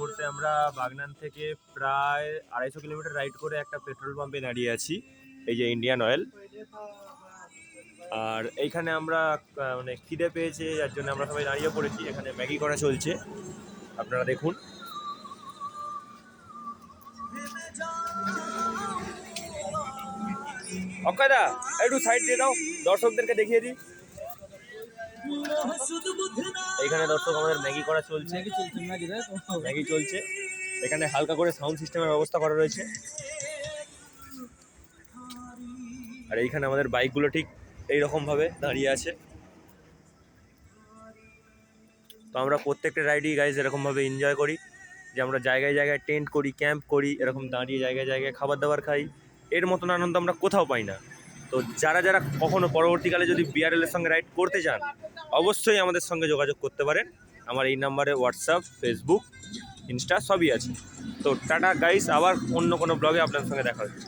মুহূর্তে আমরা বাগনান থেকে প্রায় 250 কিলোমিটার রাইড করে একটা পেট্রোল পাম্পে দাঁড়িয়ে আছি, এই যে ইন্ডিয়ান অয়েল। আর এইখানে আমরা মানে খিদে পেয়েছে, যার জন্য আমরা সবাই দাঁড়িয়ে পড়েছি। এখানে ম্যাগি করা চলছে, আপনারা দেখুন। অক্ষয়দা একটু সাইড দিয়ে দাও, দর্শকদেরকে দেখিয়ে দিই। এখানে দর্শক আমাদের ম্যাগি করা চলছে, ম্যাগি চলছে। এখানে হালকা করে সাউন্ড সিস্টেমের ব্যবস্থা করা রয়েছে। আর এইখানে আমাদের বাইকগুলো ঠিক এইরকম ভাবে দাঁড়িয়ে আছে। তো আমরা প্রত্যেকটা রাইডই গাইজ এরকম ভাবে এনজয় করি, যে আমরা জায়গায় জায়গায় টেন্ট করি, ক্যাম্প করি, এরকম দাঁড়িয়ে জায়গায় জায়গায় খাবার দাবার খাই। এর মতন আনন্দ আমরা কোথাও পাই না। তো যারা যারা কখনো পরবর্তীকালে যদি বিআরএল এর সঙ্গে রাইড করতে চান, অবশ্যই আমাদের সঙ্গে যোগাযোগ করতে পারেন। আমার এই নাম্বারে হোয়াটসঅ্যাপ, ফেসবুক, ইনস্টা সবই আছে। তো টাটা গাইস, আবার অন্য কোনো ব্লগে আপনার সঙ্গে দেখা হচ্ছে।